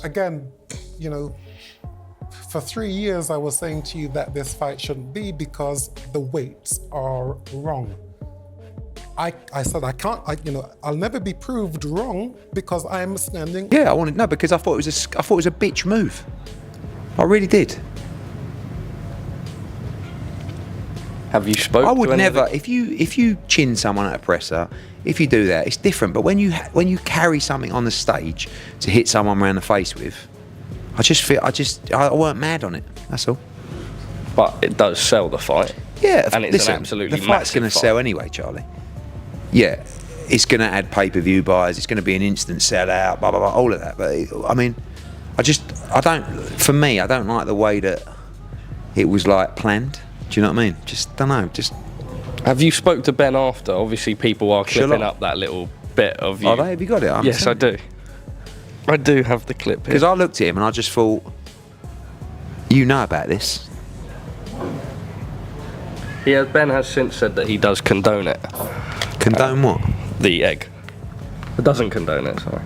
Again, you know, for 3 years I was saying to you that this fight shouldn't be because the weights are wrong. I said I'll never be proved wrong because I'm standing. Yeah, because I thought it was a bitch move. I really did. Have you spoken? I would never. If you chin someone at a presser, if you do that, it's different. But when you carry something on the stage to hit someone around the face with, I weren't mad on it. That's all. But it does sell the fight. Yeah, and it's an absolutely the fight's going to sell anyway, Charlie. Yeah, it's going to add pay-per-view buys. It's going to be an instant sellout. Blah blah blah. All of that. But I mean, I don't like the way that it was like planned. Do you know what I mean? Don't know. Have you spoke to Ben after? Obviously, people are clipping up that little bit of you. Are they? Have you got it? Yes, I do. I do have the clip here. Because I looked at him and I just thought, you know about this. Ben has since said that he does condone it. Condone what? The egg. It doesn't condone it, sorry.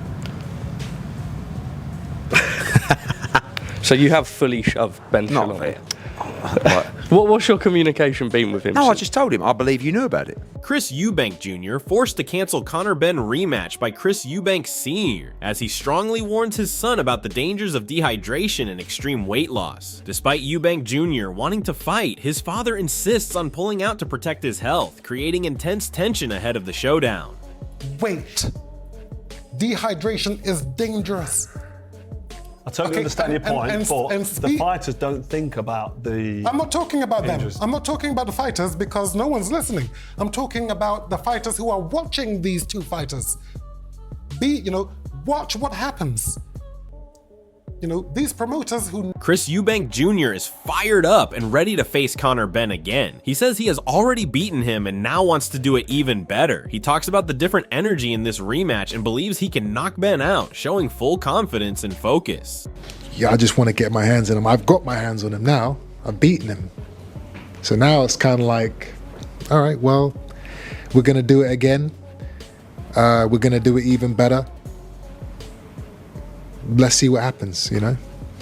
So you have fully shoved Ben Not Shalom. Right. What's your communication been with him? No, I just told him. I believe you knew about it. Chris Eubank Jr. forced to cancel Conor Benn rematch by Chris Eubank Sr. as he strongly warns his son about the dangers of dehydration and extreme weight loss. Despite Eubank Jr. wanting to fight, his father insists on pulling out to protect his health, creating intense tension ahead of the showdown. Wait, dehydration is dangerous. I totally understand your point, but the fighters don't think about the... I'm not talking about them. I'm not talking about the fighters because no one's listening. I'm talking about the fighters who are watching these two fighters. Watch what happens. These promoters who... Chris Eubank Jr. is fired up and ready to face Conor Benn again. He says he has already beaten him and now wants to do it even better. He talks about the different energy in this rematch and believes he can knock Benn out, showing full confidence and focus. Yeah, I just want to get my hands on him. I've got my hands on him now. I've beaten him. So now it's kind of like, all right, well, we're going to do it again. We're going to do it even better. Let's see what happens,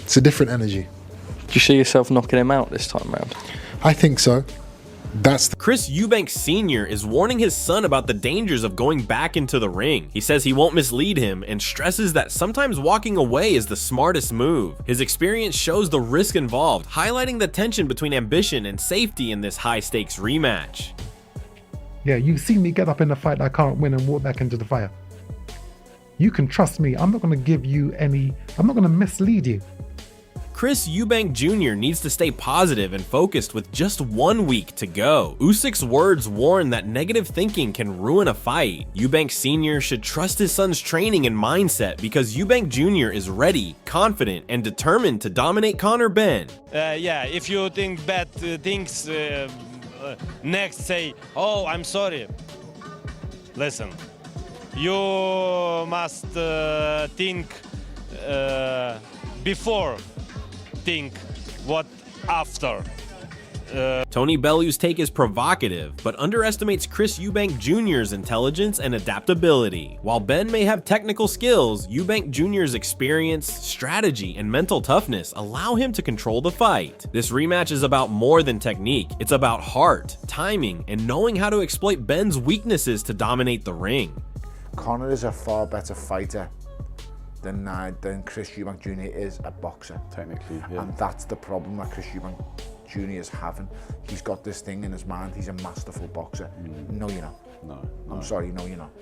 It's a different energy. Do you see yourself knocking him out this time round? I think so. Chris Eubank Sr. is warning his son about the dangers of going back into the ring. He says he won't mislead him and stresses that sometimes walking away is the smartest move. His experience shows the risk involved, highlighting the tension between ambition and safety in this high-stakes rematch. Yeah, you've seen me get up in a fight I can't win and walk back into the fire. You can trust me. I'm not going to give you I'm not going to mislead you. Chris Eubank Jr. needs to stay positive and focused with just 1 week to go. Usyk's words warn that negative thinking can ruin a fight. Eubank Sr. should trust his son's training and mindset because Eubank Jr. is ready, confident, and determined to dominate Conor Benn. If you think bad things, next say, oh, I'm sorry. Listen. You must think before, think what after. Tony Bellew's take is provocative, but underestimates Chris Eubank Jr.'s intelligence and adaptability. While Benn may have technical skills, Eubank Jr.'s experience, strategy, and mental toughness allow him to control the fight. This rematch is about more than technique. It's about heart, timing, and knowing how to exploit Benn's weaknesses to dominate the ring. Conor is a far better fighter than Chris Eubank Jr. is a boxer. Technically, yeah. And that's the problem that Chris Eubank Jr. is having. He's got this thing in his mind, he's a masterful boxer. No, you're not. No. I'm sorry, no, you're not.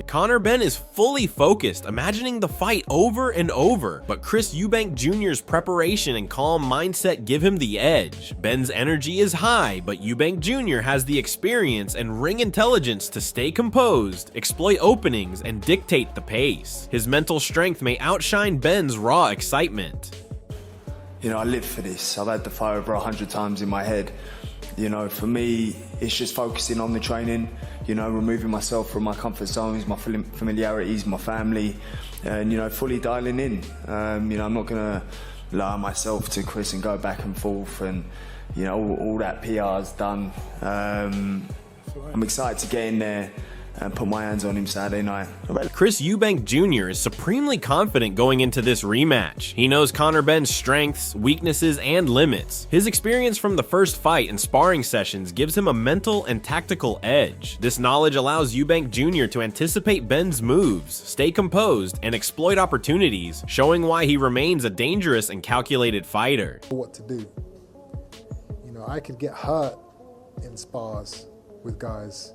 Conor Benn is fully focused, imagining the fight over and over, but Chris Eubank Jr.'s preparation and calm mindset give him the edge. Benn's energy is high, but Eubank Jr. has the experience and ring intelligence to stay composed, exploit openings, and dictate the pace. His mental strength may outshine Benn's raw excitement. I live for this. I've had the fight over 100 times in my head. For me, it's just focusing on the training, removing myself from my comfort zones, my familiarities, my family, and, fully dialing in. I'm not going to allow myself to Chris and go back and forth and, all that PR's done. I'm excited to get in there and put my hands on him Saturday night. Chris Eubank Jr. is supremely confident going into this rematch. He knows Conor Benn's strengths, weaknesses, and limits. His experience from the first fight and sparring sessions gives him a mental and tactical edge. This knowledge allows Eubank Jr. to anticipate Benn's moves, stay composed, and exploit opportunities, showing why he remains a dangerous and calculated fighter. What to do. You know, I could get hurt in spars with guys,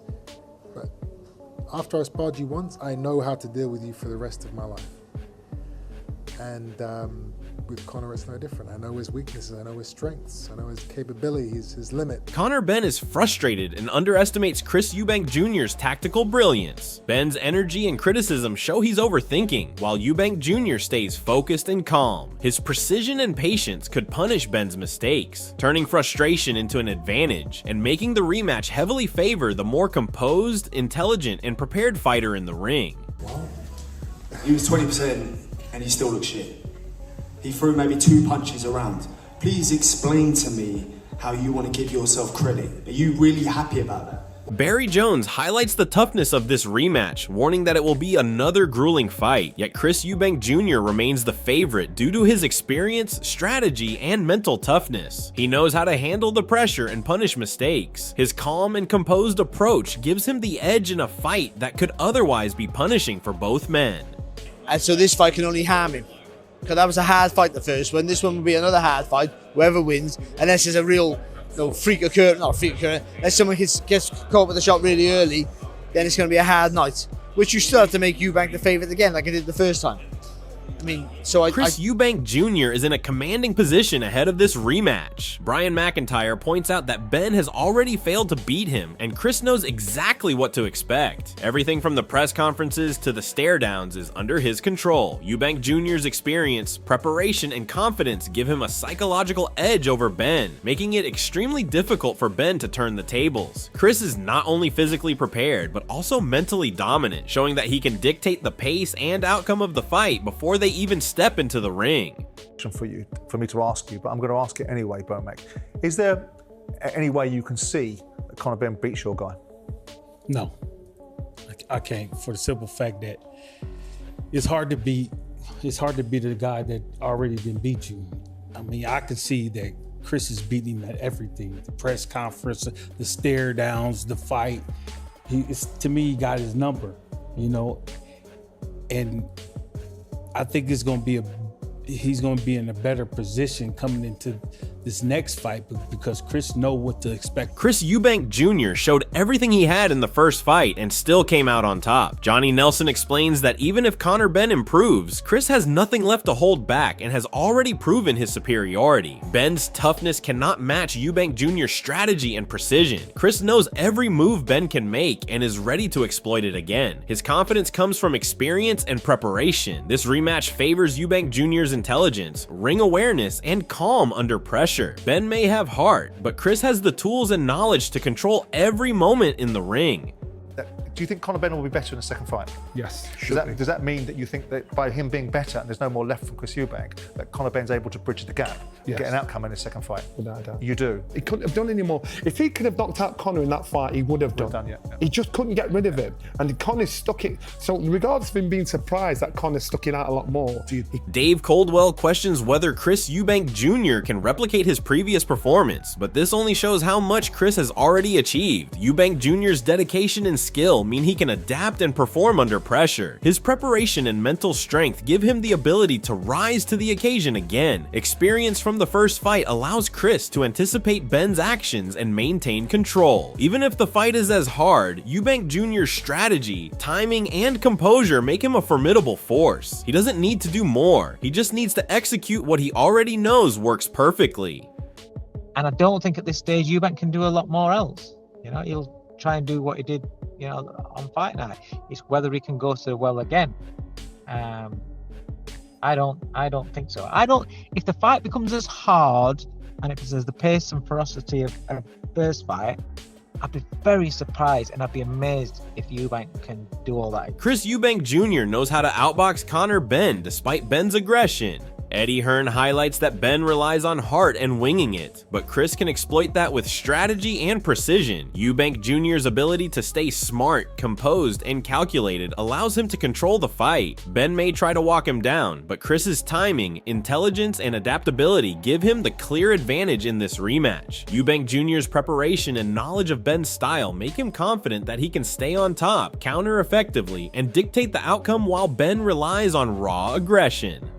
but after I sparred you once, I know how to deal with you for the rest of my life. And with Conor, it's no different. I know his weaknesses, I know his strengths, I know his capabilities, his limit. Conor Benn is frustrated and underestimates Chris Eubank Jr.'s tactical brilliance. Benn's energy and criticism show he's overthinking, while Eubank Jr. stays focused and calm. His precision and patience could punish Benn's mistakes, turning frustration into an advantage, and making the rematch heavily favor the more composed, intelligent, and prepared fighter in the ring. He was 20% and he still looks shit. He threw maybe 2 punches around. Please explain to me how you want to give yourself credit. Are you really happy about that? Barry Jones highlights the toughness of this rematch, warning that it will be another grueling fight, yet Chris Eubank Jr. remains the favorite due to his experience, strategy, and mental toughness. He knows how to handle the pressure and punish mistakes. His calm and composed approach gives him the edge in a fight that could otherwise be punishing for both men. And so this fight can only harm him. Because that was a hard fight, the first one. This one will be another hard fight, whoever wins, unless there's a real freak occurrence, not a freak occurrence, unless someone gets caught with the shot really early, then it's going to be a hard night. Which you still have to make Eubank the favourite again, like I did the first time. I mean, so Chris Eubank Jr. is in a commanding position ahead of this rematch. Brian McIntyre points out that Benn has already failed to beat him, and Chris knows exactly what to expect. Everything from the press conferences to the stare downs is under his control. Eubank Jr.'s experience, preparation, and confidence give him a psychological edge over Benn, making it extremely difficult for Benn to turn the tables. Chris is not only physically prepared, but also mentally dominant, showing that he can dictate the pace and outcome of the fight before they even step into the ring. For me to ask you, but I'm going to ask it anyway, Bomac. Is there any way you can see that Conor Benn beats your guy? No, I can't, for the simple fact that it's hard to beat the guy that already didn't beat you. I mean, I can see that Chris is beating him at everything: the press conference, the stare downs, the fight. To me, he got his number, and I think he's going to be in a better position coming into this next fight because Chris knows what to expect. Chris Eubank Jr. showed everything he had in the first fight and still came out on top. Johnny Nelson explains that even if Conor Benn improves, Chris has nothing left to hold back and has already proven his superiority. Benn's toughness cannot match Eubank Jr.'s strategy and precision. Chris knows every move Benn can make and is ready to exploit it again. His confidence comes from experience and preparation. This rematch favors Eubank Jr.'s intelligence, ring awareness, and calm under pressure. Benn may have heart, but Chris has the tools and knowledge to control every moment in the ring. Do you think Conor Benn will be better in the second fight? Yes. Does that mean that you think that by him being better and there's no more left from Chris Eubank, that Conor Benn's able to bridge the gap and get an outcome in his second fight? Without a doubt. You do? He couldn't have done any more. If he could have knocked out Conor in that fight, he would have done. He just couldn't get rid of him. And Conor stuck it. So regardless of him being surprised that Conor stuck it out a lot more. Dave Coldwell questions whether Chris Eubank Jr. can replicate his previous performance, but this only shows how much Chris has already achieved. Eubank Jr.'s dedication and skill mean he can adapt and perform under pressure. His preparation and mental strength give him the ability to rise to the occasion again. Experience from the first fight allows Chris to anticipate Benn's actions and maintain control. Even if the fight is as hard, Eubank Jr.'s strategy, timing, and composure make him a formidable force. He doesn't need to do more. He just needs to execute what he already knows works perfectly. And I don't think at this stage Eubank can do a lot more else. He'll try and do what he did on fight night. It's whether he can go to the well again. I don't think so. If the fight becomes as hard and if there's the pace and ferocity of a first fight, I'd be very surprised and I'd be amazed if Eubank can do all that. Chris Eubank Jr. knows how to outbox Conor Benn despite Benn's aggression. Eddie Hearn highlights that Ben relies on heart and winging it, but Chris can exploit that with strategy and precision. Eubank Jr.'s ability to stay smart, composed, and calculated allows him to control the fight. Ben may try to walk him down, but Chris's timing, intelligence, and adaptability give him the clear advantage in this rematch. Eubank Jr.'s preparation and knowledge of Ben's style make him confident that he can stay on top, counter effectively, and dictate the outcome while Ben relies on raw aggression.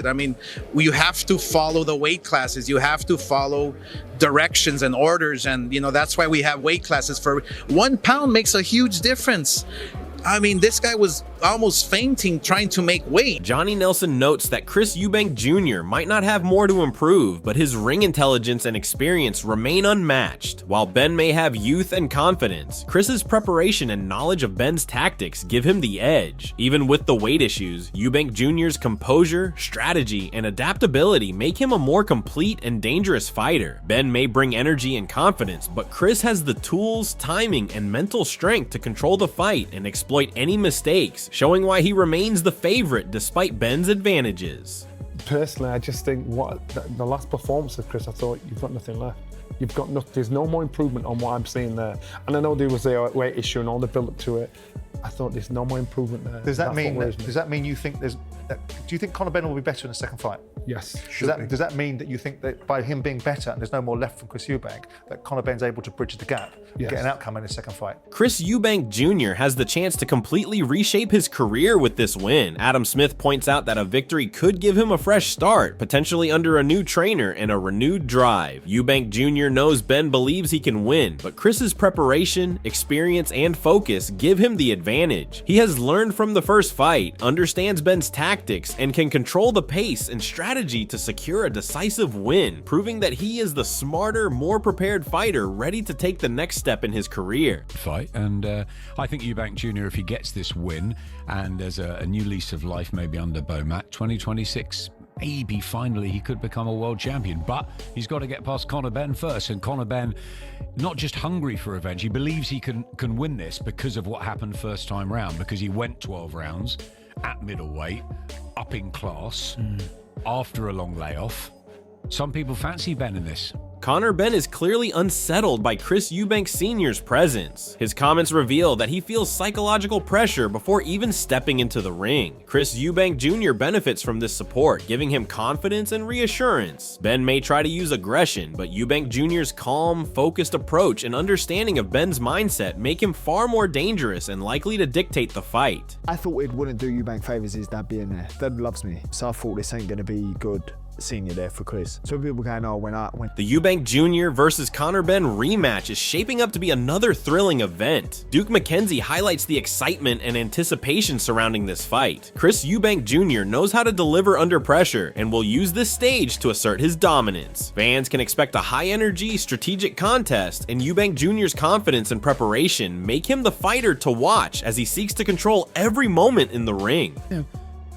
I mean, you have to follow the weight classes. You have to follow directions and orders. And, you know, that's why we have weight classes. For 1 pound makes a huge difference. I mean, this guy was almost fainting trying to make weight. Johnny Nelson notes that Chris Eubank Jr. might not have more to improve, but his ring intelligence and experience remain unmatched. While Ben may have youth and confidence, Chris's preparation and knowledge of Ben's tactics give him the edge. Even with the weight issues, Eubank Jr.'s composure, strategy, and adaptability make him a more complete and dangerous fighter. Ben may bring energy and confidence, but Chris has the tools, timing, and mental strength to control the fight and exploit any mistakes, showing why he remains the favorite despite Ben's advantages. Personally, I just think the last performance of Chris, I thought you've got nothing left. You've got nothing. There's no more improvement on what I'm seeing there. And I know there was a weight issue and all the build up to it. I thought there's no more improvement there. Does that mean you think do you think Conor Benn will be better in the second fight? Yes. Does that mean that you think that by him being better and there's no more left from Chris Eubank, that Conor Benn's able to bridge the gap and get an outcome in his second fight? Chris Eubank Jr. has the chance to completely reshape his career with this win. Adam Smith points out that a victory could give him a fresh start, potentially under a new trainer and a renewed drive. Eubank Jr. knows Ben believes he can win, but Chris's preparation, experience, and focus give him the advantage. He has learned from the first fight, understands Ben's tactics, and can control the pace and strategy to secure a decisive win, proving that he is the smarter, more prepared fighter ready to take the next step in his career. And I think Eubank Jr., if he gets this win and there's a new lease of life maybe under BOMAC 2026, maybe finally he could become a world champion, but he's got to get past Conor Benn first. And Conor Benn, not just hungry for revenge, he believes he can win this because of what happened first time round, because he went 12 rounds at middleweight, up in class, after a long layoff. Some people fancy Ben in this. Conor Benn is clearly unsettled by Chris Eubank Sr.'s presence. His comments reveal that he feels psychological pressure before even stepping into the ring. Chris Eubank Jr. benefits from this support, giving him confidence and reassurance. Ben may try to use aggression, but Eubank Jr.'s calm, focused approach and understanding of Ben's mindset make him far more dangerous and likely to dictate the fight. I thought it wouldn't do Eubank favours his dad being there. Dad loves me, so I thought this ain't going to be good senior there for Chris. So people going, oh, when the Eubank Jr. versus Conor Benn rematch is shaping up to be another thrilling event. Duke McKenzie highlights the excitement and anticipation surrounding this fight. Chris Eubank Jr. knows how to deliver under pressure and will use this stage to assert his dominance. Fans can expect a high-energy, strategic contest, and Eubank Jr.'s confidence and preparation make him the fighter to watch as he seeks to control every moment in the ring. Yeah,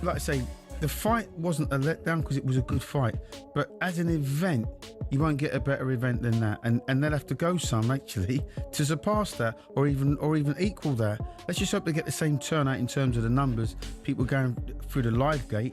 like I say, the fight wasn't a letdown because it was a good fight, but as an event, you won't get a better event than that, and they'll have to go some actually to surpass that, or even equal that. Let's just hope they get the same turnout in terms of the numbers, people going through the live gate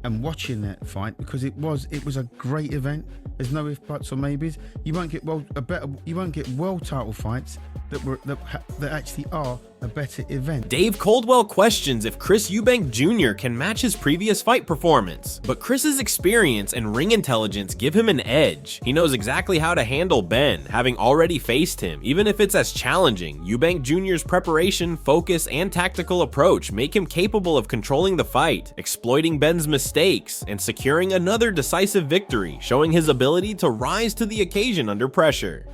and watching that fight, because it was a great event. There's no ifs, buts, or maybes. You won't get world title fights that actually are a better event. Dave Coldwell questions if Chris Eubank Jr. can match his previous fight performance, but Chris's experience and ring intelligence give him an edge. He knows exactly how to handle Ben, having already faced him, even if it's as challenging. Eubank Jr.'s preparation, focus, and tactical approach make him capable of controlling the fight, exploiting Ben's mistakes, and securing another decisive victory, showing his ability to rise to the occasion under pressure.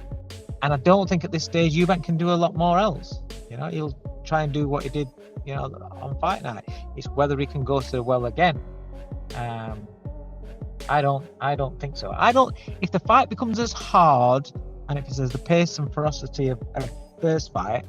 And I don't think at this stage Eubank can do a lot more else. You know, he'll try and do what he did, you know, on fight night. It's whether he can go to the well again. I don't think so. If the fight becomes as hard and if it has the pace and ferocity of first fight,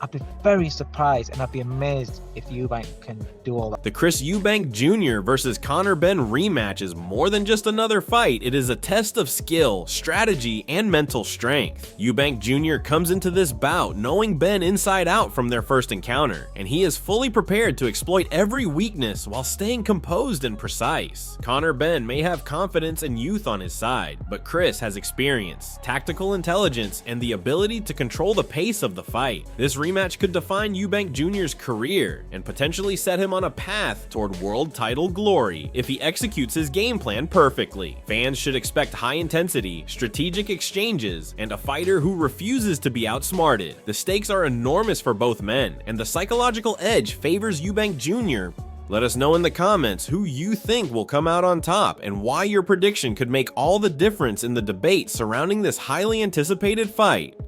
I'd be very surprised and I'd be amazed if Eubank can do all that. The Chris Eubank Jr. versus Conor Benn rematch is more than just another fight. It is a test of skill, strategy, and mental strength. Eubank Jr. comes into this bout knowing Benn inside out from their first encounter, and he is fully prepared to exploit every weakness while staying composed and precise. Conor Benn may have confidence and youth on his side, but Chris has experience, tactical intelligence, and the ability to control the pace of the fight. This rematch could define Eubank Jr.'s career and potentially set him on a path toward world title glory if he executes his game plan perfectly. Fans should expect high intensity, strategic exchanges, and a fighter who refuses to be outsmarted. The stakes are enormous for both men, and the psychological edge favors Eubank Jr. Let us know in the comments who you think will come out on top and why your prediction could make all the difference in the debate surrounding this highly anticipated fight.